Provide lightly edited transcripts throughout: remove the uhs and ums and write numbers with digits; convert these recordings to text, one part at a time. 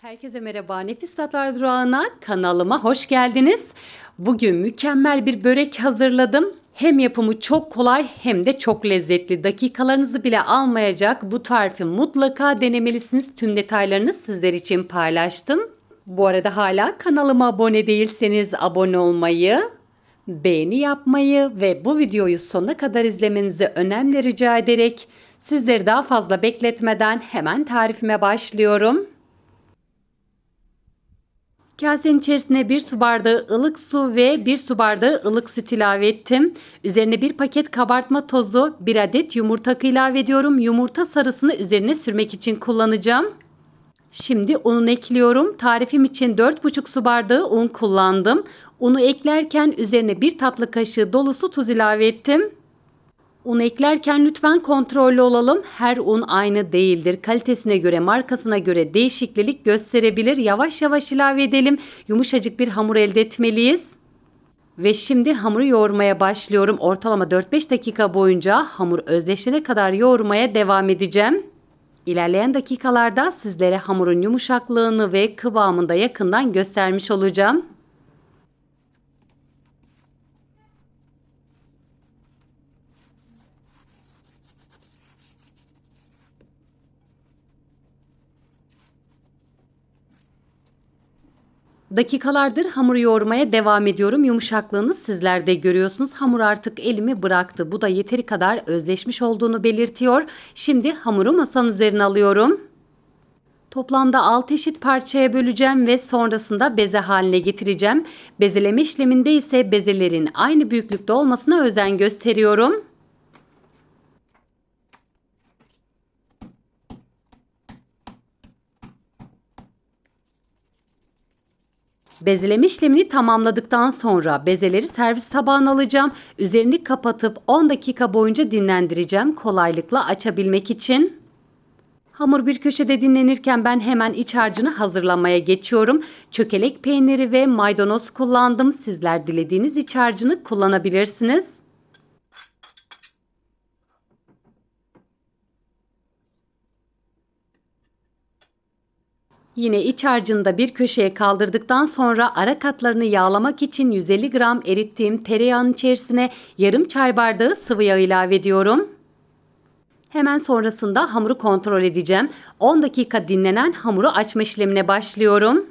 Herkese merhaba. Nefis Tatlar Durağı'na kanalıma hoş geldiniz. Bugün mükemmel bir börek hazırladım. Hem yapımı çok kolay hem de çok lezzetli. Dakikalarınızı bile almayacak bu tarifi mutlaka denemelisiniz. Tüm detaylarını sizler için paylaştım. Bu arada hala kanalıma abone değilseniz abone olmayı, beğeni yapmayı ve bu videoyu sonuna kadar izlemenizi önemli rica ederek sizleri daha fazla bekletmeden hemen tarifime başlıyorum. Kasenin içerisine 1 su bardağı ılık su ve 1 su bardağı ılık süt ilave ettim. Üzerine 1 paket kabartma tozu, 1 adet yumurta akı ilave ediyorum. Yumurta sarısını üzerine sürmek için kullanacağım. Şimdi ununu ekliyorum. Tarifim için 4,5 su bardağı un kullandım. Unu eklerken üzerine 1 tatlı kaşığı dolusu tuz ilave ettim. Un eklerken lütfen kontrollü olalım. Her un aynı değildir. Kalitesine göre, markasına göre değişiklik gösterebilir. Yavaş yavaş ilave edelim. Yumuşacık bir hamur elde etmeliyiz. Ve şimdi hamuru yoğurmaya başlıyorum. Ortalama 4-5 dakika boyunca hamur özleşene kadar yoğurmaya devam edeceğim. İlerleyen dakikalarda sizlere hamurun yumuşaklığını ve kıvamını da yakından göstermiş olacağım. Dakikalardır hamuru yoğurmaya devam ediyorum. Yumuşaklığını sizler de görüyorsunuz. Hamur artık elimi bıraktı. Bu da yeteri kadar özleşmiş olduğunu belirtiyor. Şimdi hamuru masanın üzerine alıyorum. Toplamda 6 eşit parçaya böleceğim ve sonrasında beze haline getireceğim. Bezeleme işleminde ise bezelerin aynı büyüklükte olmasına özen gösteriyorum. Bezeleme işlemini tamamladıktan sonra bezeleri servis tabağına alacağım. Üzerini kapatıp 10 dakika boyunca dinlendireceğim kolaylıkla açabilmek için. Hamur bir köşede dinlenirken ben hemen iç harcını hazırlamaya geçiyorum. Çökelek peyniri ve maydanoz kullandım. Sizler dilediğiniz iç harcını kullanabilirsiniz. Yine iç harcını da bir köşeye kaldırdıktan sonra ara katlarını yağlamak için 150 gram erittiğim tereyağının içerisine yarım çay bardağı sıvı yağ ilave ediyorum. Hemen sonrasında hamuru kontrol edeceğim. 10 dakika dinlenen hamuru açma işlemine başlıyorum.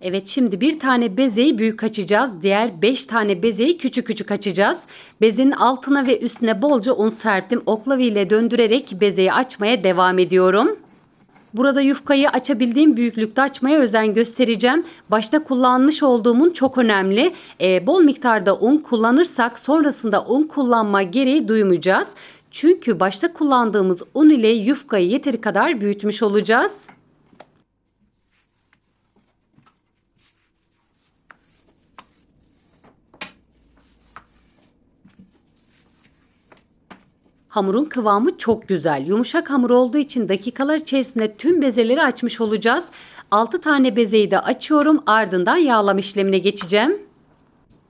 Evet, şimdi bir tane bezeyi büyük açacağız. Diğer 5 tane bezeyi küçük küçük açacağız. Bezenin altına ve üstüne bolca un serptim. Oklava ile döndürerek bezeyi açmaya devam ediyorum. Burada yufkayı açabildiğim büyüklükte açmaya özen göstereceğim. Başta kullanmış olduğum un çok önemli. Bol miktarda un kullanırsak sonrasında un kullanma gereği duymayacağız. Çünkü başta kullandığımız un ile yufkayı yeteri kadar büyütmüş olacağız. Hamurun kıvamı çok güzel. Yumuşak hamur olduğu için dakikalar içerisinde tüm bezeleri açmış olacağız. 6 tane bezeyi de açıyorum. Ardından yağlama işlemine geçeceğim.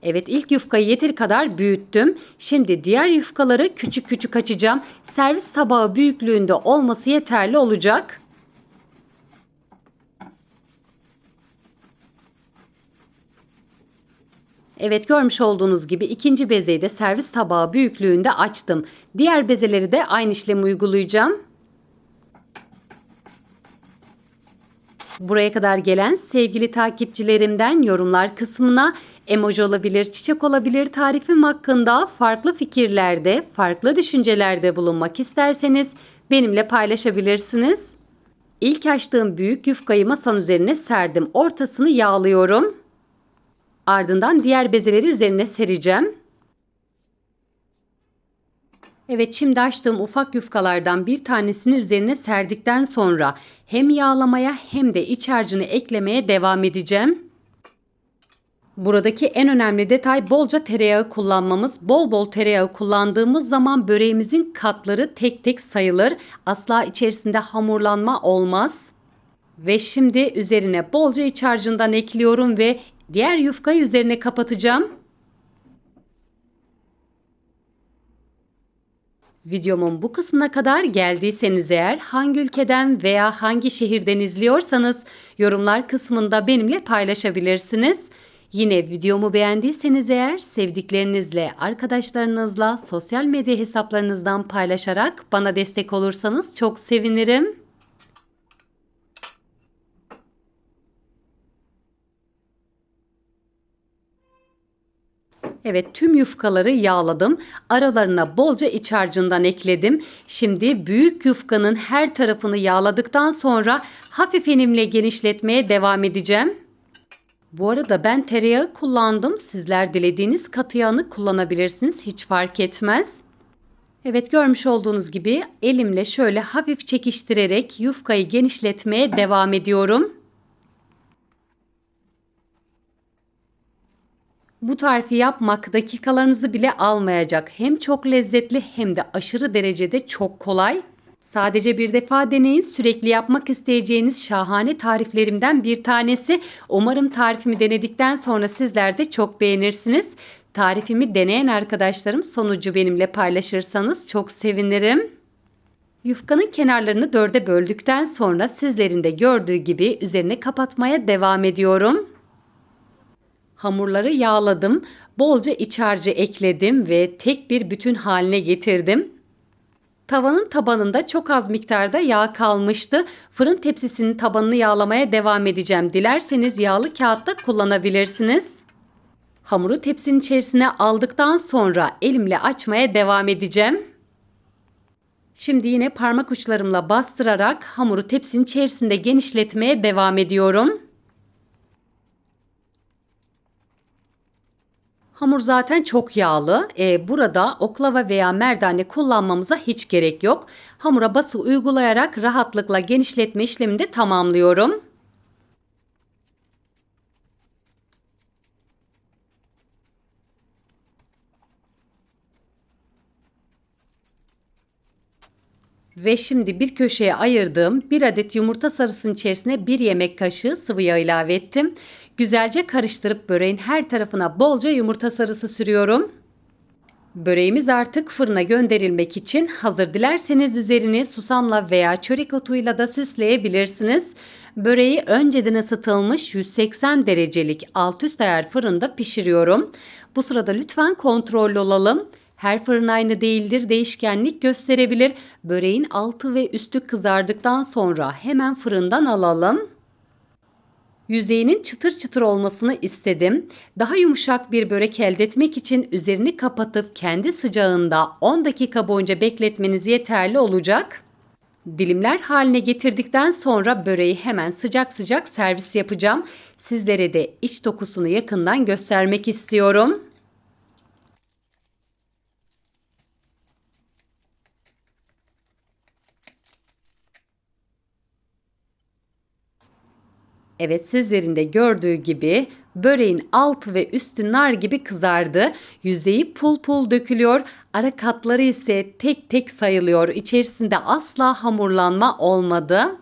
Evet, ilk yufkayı yeteri kadar büyüttüm. Şimdi diğer yufkaları küçük küçük açacağım. Servis tabağı büyüklüğünde olması yeterli olacak. Evet, görmüş olduğunuz gibi ikinci bezeyi de servis tabağı büyüklüğünde açtım. Diğer bezeleri de aynı işlemi uygulayacağım. Buraya kadar gelen sevgili takipçilerimden yorumlar kısmına emoji olabilir, çiçek olabilir, tarifim hakkında farklı fikirlerde, farklı düşüncelerde bulunmak isterseniz benimle paylaşabilirsiniz. İlk açtığım büyük yufkayı masanın üzerine serdim. Ortasını yağlıyorum. Ardından diğer bezeleri üzerine sereceğim. Evet, şimdi açtığım ufak yufkalardan bir tanesini üzerine serdikten sonra hem yağlamaya hem de iç harcını eklemeye devam edeceğim. Buradaki en önemli detay bolca tereyağı kullanmamız. Bol bol tereyağı kullandığımız zaman böreğimizin katları tek tek sayılır. Asla içerisinde hamurlanma olmaz. Ve şimdi üzerine bolca iç harcından ekliyorum ve diğer yufkayı üzerine kapatacağım. Videomun bu kısmına kadar geldiyseniz eğer hangi ülkeden veya hangi şehirden izliyorsanız yorumlar kısmında benimle paylaşabilirsiniz. Yine videomu beğendiyseniz eğer sevdiklerinizle, arkadaşlarınızla, sosyal medya hesaplarınızdan paylaşarak bana destek olursanız çok sevinirim. Evet, tüm yufkaları yağladım. Aralarına bolca iç harcından ekledim. Şimdi büyük yufkanın her tarafını yağladıktan sonra hafif elimle genişletmeye devam edeceğim. Bu arada ben tereyağı kullandım. Sizler dilediğiniz katı yağını kullanabilirsiniz. Hiç fark etmez. Evet, görmüş olduğunuz gibi elimle şöyle hafif çekiştirerek yufkayı genişletmeye devam ediyorum. Bu tarifi yapmak dakikalarınızı bile almayacak. Hem çok lezzetli hem de aşırı derecede çok kolay. Sadece bir defa deneyin. Sürekli yapmak isteyeceğiniz şahane tariflerimden bir tanesi. Umarım tarifimi denedikten sonra sizler de çok beğenirsiniz. Tarifimi deneyen arkadaşlarım sonucu benimle paylaşırsanız çok sevinirim. Yufkanın kenarlarını dörde böldükten sonra sizlerin de gördüğü gibi üzerine kapatmaya devam ediyorum. Hamurları yağladım, bolca iç harcı ekledim ve tek bir bütün haline getirdim. Tavanın tabanında çok az miktarda yağ kalmıştı. Fırın tepsisinin tabanını yağlamaya devam edeceğim. Dilerseniz yağlı kağıt da kullanabilirsiniz. Hamuru tepsinin içerisine aldıktan sonra elimle açmaya devam edeceğim. Şimdi yine parmak uçlarımla bastırarak hamuru tepsinin içerisinde genişletmeye devam ediyorum. Hamur zaten çok yağlı. Burada oklava veya merdane kullanmamıza hiç gerek yok. Hamura bası uygulayarak rahatlıkla genişletme işlemini de tamamlıyorum. Ve şimdi bir köşeye ayırdığım bir adet yumurta sarısının içerisine 1 yemek kaşığı sıvı yağ ilave ettim. Güzelce karıştırıp böreğin her tarafına bolca yumurta sarısı sürüyorum. Böreğimiz artık fırına gönderilmek için hazır. Dilerseniz üzerini susamla veya çörek otuyla da süsleyebilirsiniz. Böreği önceden ısıtılmış 180 derecelik alt üst ayar fırında pişiriyorum. Bu sırada lütfen kontrollü olalım. Her fırın aynı değildir, değişkenlik gösterebilir. Böreğin altı ve üstü kızardıktan sonra hemen fırından alalım. Yüzeyinin çıtır çıtır olmasını istedim. Daha yumuşak bir börek elde etmek için üzerini kapatıp kendi sıcağında 10 dakika boyunca bekletmeniz yeterli olacak. Dilimler haline getirdikten sonra böreği hemen sıcak sıcak servis yapacağım. Sizlere de iç dokusunu yakından göstermek istiyorum. Evet, sizlerin de gördüğü gibi böreğin altı ve üstü nar gibi kızardı. Yüzeyi pul pul dökülüyor. Ara katları ise tek tek sayılıyor. İçerisinde asla hamurlanma olmadı.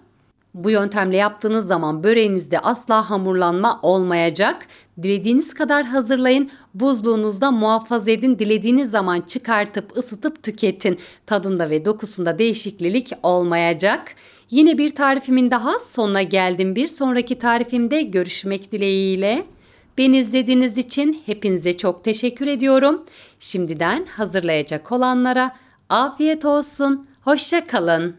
Bu yöntemle yaptığınız zaman böreğinizde asla hamurlanma olmayacak. Dilediğiniz kadar hazırlayın. Buzluğunuzda muhafaza edin. Dilediğiniz zaman çıkartıp ısıtıp tüketin. Tadında ve dokusunda değişiklik olmayacak. Yine bir tarifimin daha sonuna geldim. Bir sonraki tarifimde görüşmek dileğiyle. Beni izlediğiniz için hepinize çok teşekkür ediyorum. Şimdiden hazırlayacak olanlara afiyet olsun. Hoşça kalın.